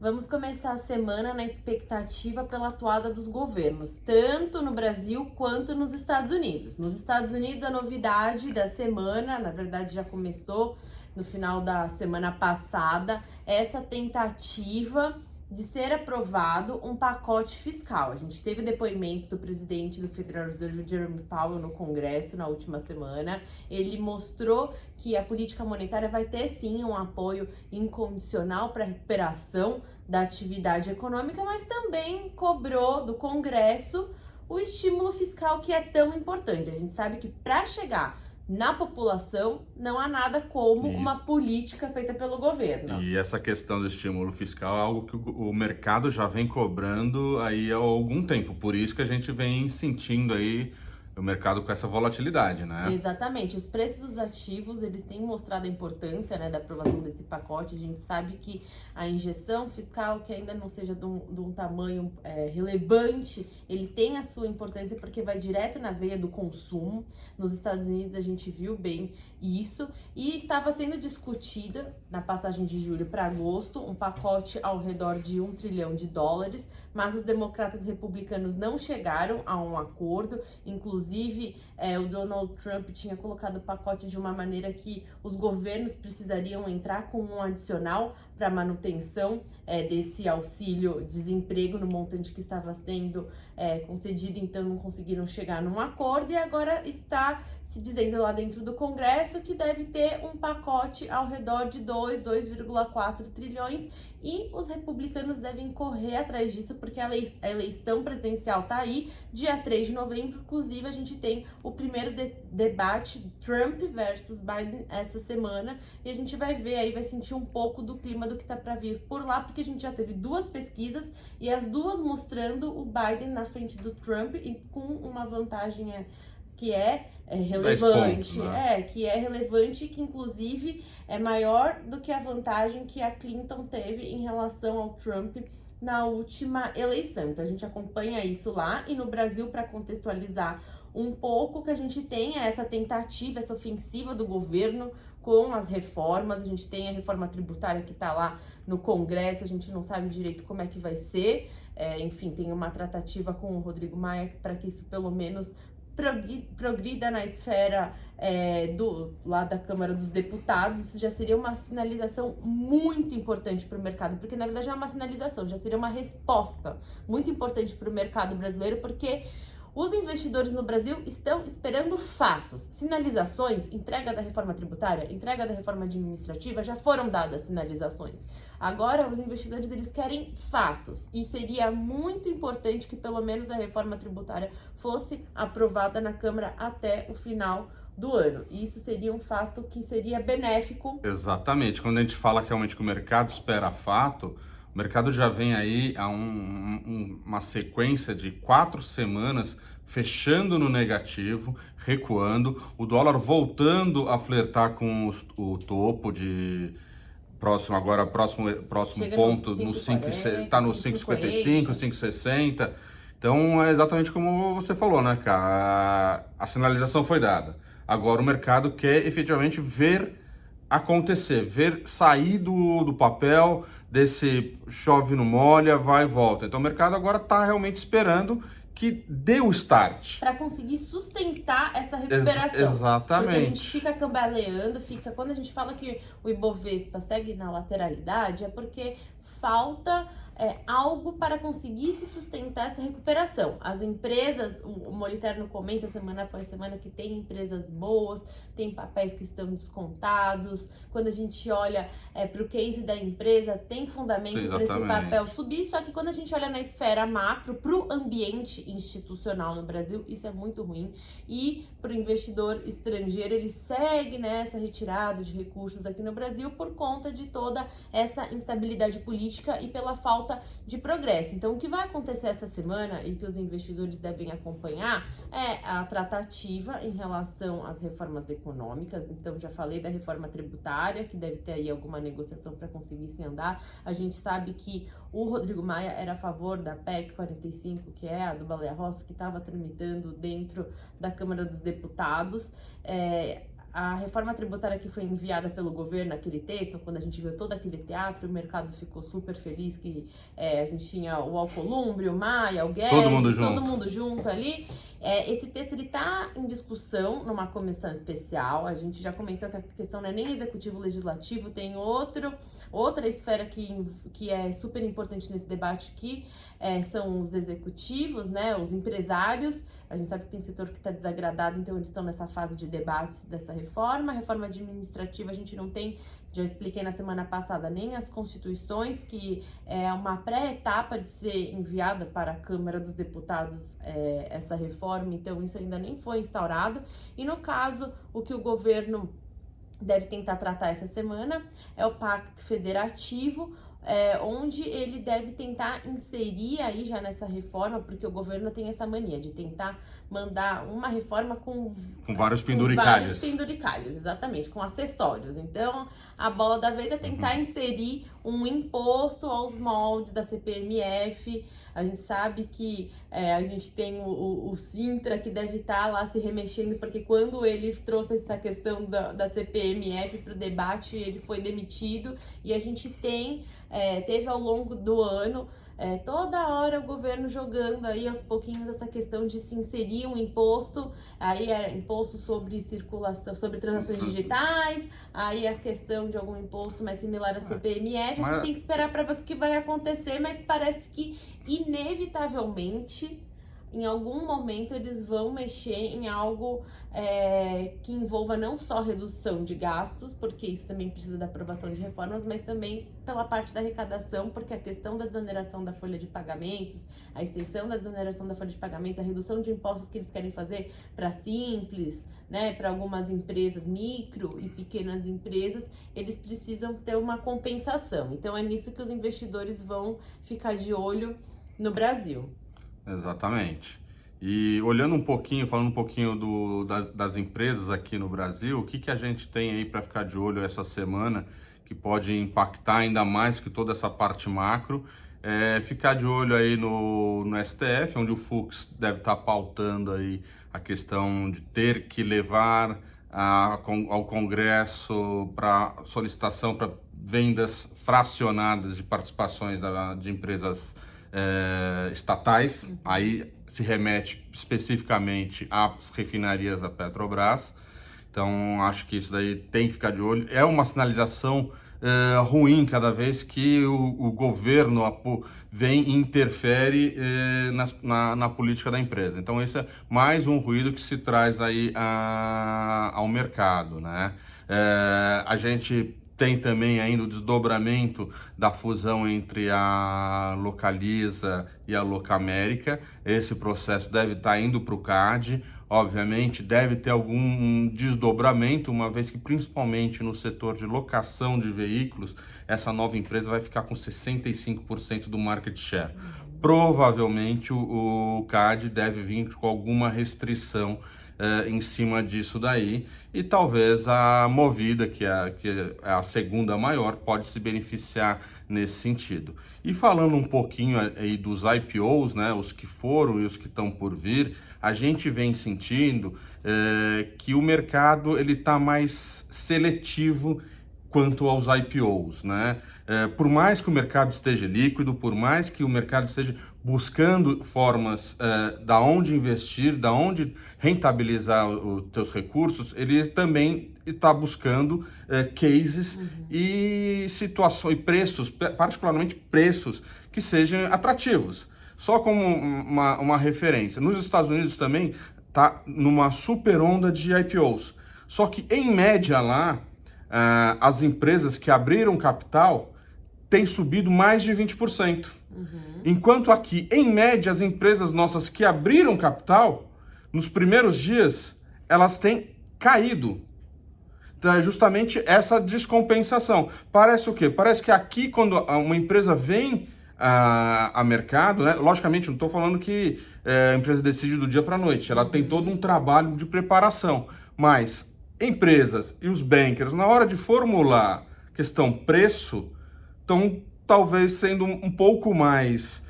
Vamos começar a semana na expectativa pela atuada dos governos, tanto no Brasil quanto nos Estados Unidos. Nos Estados Unidos, a novidade da semana, na verdade já começou no final da semana passada, essa tentativa de ser aprovado um pacote fiscal. A gente teve o depoimento do presidente do Federal Reserve, Jerome Powell, no Congresso na última semana. Ele mostrou que a política monetária vai ter sim um apoio incondicional para a recuperação da atividade econômica, mas também cobrou do Congresso o estímulo fiscal que é tão importante. A gente sabe que para chegar na população, não há nada como uma política feita pelo governo. E essa questão do estímulo fiscal é algo que o mercado já vem cobrando aí há algum tempo. Por isso que a gente vem sentindo aí o mercado com essa volatilidade, né? Exatamente. Os preços dos ativos, eles têm mostrado a importância, né, da aprovação desse pacote. A gente sabe que a injeção fiscal, que ainda não seja de um tamanho relevante, ele tem a sua importância porque vai direto na veia do consumo. Nos Estados Unidos a gente viu bem isso. E estava sendo discutida, na passagem de julho para agosto, um pacote ao redor de US$ 1 trilhão, mas os democratas republicanos não chegaram a um acordo. Inclusive, o Donald Trump tinha colocado o pacote de uma maneira que os governos precisariam entrar com um adicional para manutenção desse auxílio-desemprego no montante que estava sendo concedido, então não conseguiram chegar num acordo, e agora está se dizendo lá dentro do Congresso que deve ter um pacote ao redor de 2,4 trilhões, e os republicanos devem correr atrás disso, porque a eleição presidencial tá aí, dia 3 de novembro, inclusive a gente tem o primeiro debate Trump versus Biden essa semana, e a gente vai ver aí, vai sentir um pouco do clima do que tá para vir por lá, porque a gente já teve duas pesquisas, e as duas mostrando o Biden na frente do Trump, e com uma vantagem que é relevante, 10 pontos, né? que é relevante, que inclusive é maior do que a vantagem que a Clinton teve em relação ao Trump na última eleição. Então a gente acompanha isso lá, e no Brasil, para contextualizar um pouco, que a gente tem essa tentativa, essa ofensiva do governo com as reformas. A gente tem a reforma tributária que está lá no Congresso, a gente não sabe direito como é que vai ser. Enfim, tem uma tratativa com o Rodrigo Maia para que isso pelo menos progrida na esfera lá da Câmara dos Deputados. Isso já seria uma sinalização muito importante para o mercado, porque na verdade é uma sinalização, já seria uma resposta muito importante para o mercado brasileiro, porque os investidores no Brasil estão esperando fatos, sinalizações. Entrega da reforma tributária, entrega da reforma administrativa, já foram dadas sinalizações. Agora os investidores, eles querem fatos, e seria muito importante que pelo menos a reforma tributária fosse aprovada na Câmara até o final do ano. E isso seria um fato que seria benéfico. Exatamente. Quando a gente fala realmente que o mercado espera fato, o mercado já vem aí a uma sequência de 4 semanas fechando no negativo, recuando, o dólar voltando a flertar com o topo de próximo Chega ponto, nos no 5,40, tá no 5,55, 5,50. 5,60. Então é exatamente como você falou, né, cara? A sinalização foi dada. Agora o mercado quer efetivamente ver acontecer, ver sair do papel desse chove no molha, vai e volta. Então o mercado agora está realmente esperando que dê o start. Para conseguir sustentar essa recuperação. Exatamente. Porque a gente fica cambaleando, quando a gente fala que o Ibovespa segue na lateralidade, é porque falta algo para conseguir se sustentar essa recuperação. As empresas, o Moliterno comenta semana após semana que tem empresas boas, tem papéis que estão descontados. Quando a gente olha para o case da empresa, tem fundamento para esse papel subir, só que quando a gente olha na esfera macro, para o ambiente institucional no Brasil, isso é muito ruim. E para o investidor estrangeiro, ele segue nessa retirada de recursos aqui no Brasil por conta de toda essa instabilidade política e pela falta de progresso. Então, o que vai acontecer essa semana e que os investidores devem acompanhar é a tratativa em relação às reformas econômicas. Então, já falei da reforma tributária, que deve ter aí alguma negociação para conseguir se andar. A gente sabe que o Rodrigo Maia era a favor da PEC 45, que é a do Baleia Rossi, que estava tramitando dentro da Câmara dos Deputados. a reforma tributária que foi enviada pelo governo, aquele texto, quando a gente viu todo aquele teatro, o mercado ficou super feliz que a gente tinha o Alcolumbre, o Maia, o Guedes, todo mundo junto ali. Esse texto ele está em discussão numa comissão especial. A gente já comentou que a questão não é nem executivo-legislativo, tem outra esfera que é super importante nesse debate aqui, são os executivos, né, os empresários. A gente sabe que tem setor que está desagradado, então eles estão nessa fase de debates dessa reforma. A reforma administrativa a gente não tem, já expliquei na semana passada, nem as constituições, que é uma pré-etapa de ser enviada para a Câmara dos Deputados essa reforma, então isso ainda nem foi instaurado. E no caso, o que o governo deve tentar tratar essa semana é o Pacto Federativo, onde ele deve tentar inserir aí já nessa reforma, porque o governo tem essa mania de tentar mandar uma reforma com vários penduricalhos. Exatamente, com acessórios. Então, a bola da vez é tentar inserir um imposto aos moldes da CPMF. A gente sabe que a gente tem o Sintra, que deve estar lá se remexendo, porque quando ele trouxe essa questão da CPMF para o debate, ele foi demitido. E a gente teve ao longo do ano, toda hora o governo jogando aí aos pouquinhos essa questão de se inserir um imposto, aí imposto sobre circulação, sobre transações digitais, aí a questão de algum imposto mais similar à CPMF. A gente tem que esperar para ver o que vai acontecer, mas parece que inevitavelmente em algum momento eles vão mexer em algo que envolva não só redução de gastos, porque isso também precisa da aprovação de reformas, mas também pela parte da arrecadação, porque a questão da desoneração da folha de pagamentos, a extensão da desoneração da folha de pagamentos, a redução de impostos que eles querem fazer para simples, né, para algumas empresas, micro e pequenas empresas, eles precisam ter uma compensação. Então é nisso que os investidores vão ficar de olho no Brasil. Exatamente. E olhando um pouquinho, falando um pouquinho das empresas aqui no Brasil, o que a gente tem aí para ficar de olho essa semana que pode impactar ainda mais que toda essa parte macro? Ficar de olho aí no STF, onde o Fux deve estar pautando aí a questão de ter que levar ao Congresso para solicitação para vendas fracionadas de participações de empresas estatais. Aí se remete especificamente às refinarias da Petrobras. Então acho que isso daí tem que ficar de olho. É uma sinalização ruim cada vez que o governo vem e interfere na política da empresa. Então esse é mais um ruído que se traz aí ao mercado, né? A gente tem também ainda o desdobramento da fusão entre a Localiza e a Locamérica. Esse processo deve estar indo para o CAD. Obviamente, deve ter algum desdobramento, uma vez que, principalmente no setor de locação de veículos, essa nova empresa vai ficar com 65% do market share. Provavelmente, o CAD deve vir com alguma restrição em cima disso daí, e talvez a Movida, que é a segunda maior, pode se beneficiar nesse sentido. E falando um pouquinho aí dos IPOs, né, os que foram e os que estão por vir, a gente vem sentindo que o mercado ele está mais seletivo quanto aos IPOs, né? Por mais que o mercado esteja líquido, por mais que o mercado esteja buscando formas da onde investir, da onde rentabilizar os teus recursos, ele também está buscando cases e situações, preços, particularmente preços que sejam atrativos. Só como uma referência, nos Estados Unidos também está numa super onda de IPOs. Só que em média lá, as empresas que abriram capital têm subido mais de 20%. Enquanto aqui, em média, as empresas nossas que abriram capital, nos primeiros dias, elas têm caído. Então, é justamente essa descompensação. Parece o quê? Parece que aqui, quando uma empresa vem a mercado, né? Logicamente, não estou falando que a empresa decide do dia para a noite. Ela tem todo um trabalho de preparação. Mas empresas e os bankers, na hora de formular questão preço, estão talvez sendo um pouco mais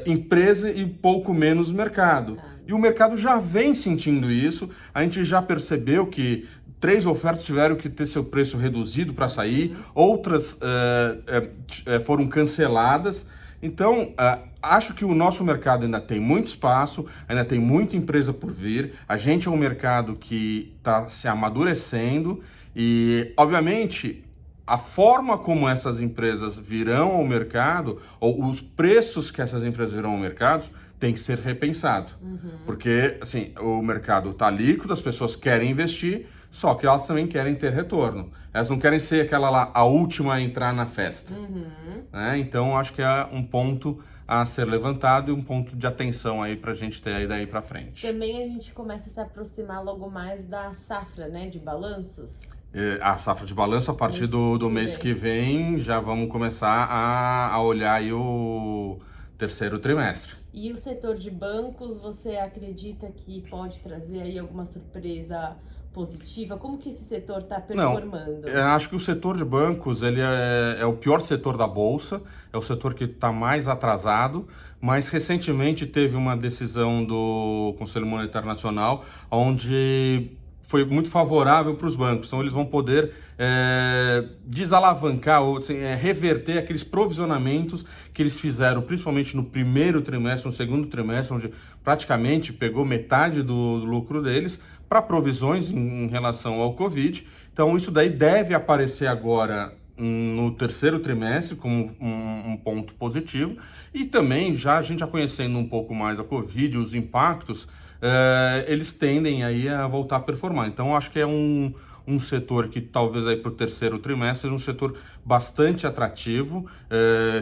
empresa e um pouco menos mercado. E o mercado já vem sentindo isso. A gente já percebeu que 3 ofertas tiveram que ter seu preço reduzido para sair, outras foram canceladas. Então, acho que o nosso mercado ainda tem muito espaço, ainda tem muita empresa por vir. A gente é um mercado que está se amadurecendo e, obviamente, a forma como essas empresas virão ao mercado, ou os preços que essas empresas virão ao mercado, tem que ser repensado. Porque, assim, o mercado está líquido, as pessoas querem investir, só que elas também querem ter retorno. Elas não querem ser aquela lá, a última a entrar na festa. Né? Então, acho que é um ponto a ser levantado e um ponto de atenção aí pra gente ter aí daí pra frente. Também a gente começa a se aproximar logo mais da safra, né, de balanços. A safra de balanço, a partir do mês que vem, já vamos começar a olhar aí o terceiro trimestre. E o setor de bancos, você acredita que pode trazer aí alguma surpresa positiva? Como que esse setor está performando? Não, eu acho que o setor de bancos ele é o pior setor da Bolsa, é o setor que está mais atrasado, mas recentemente teve uma decisão do Conselho Monetário Nacional onde foi muito favorável para os bancos, então eles vão poder desalavancar ou assim, reverter aqueles provisionamentos que eles fizeram, principalmente no primeiro trimestre, no segundo trimestre, onde praticamente pegou metade do lucro deles para provisões em relação ao Covid. Então isso daí deve aparecer agora no terceiro trimestre como um ponto positivo, e também a gente já conhecendo um pouco mais a Covid, os impactos, eles tendem aí a voltar a performar. Então acho que é um setor que talvez aí para o terceiro trimestre seja um setor bastante atrativo,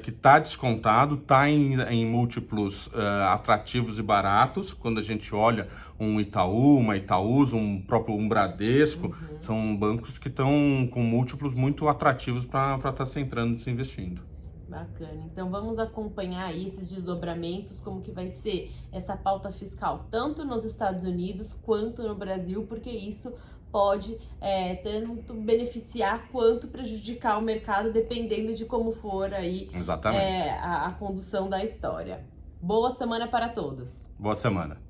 que está descontado, está em múltiplos atrativos e baratos. Quando a gente olha um Itaú, uma Itaúsa, um Bradesco, são bancos que estão com múltiplos muito atrativos para estar se entrando e se investindo. Bacana. Então vamos acompanhar aí esses desdobramentos, como que vai ser essa pauta fiscal, tanto nos Estados Unidos quanto no Brasil, porque isso pode tanto beneficiar quanto prejudicar o mercado, dependendo de como for aí Exatamente. A condução da história. Boa semana para todos. Boa semana.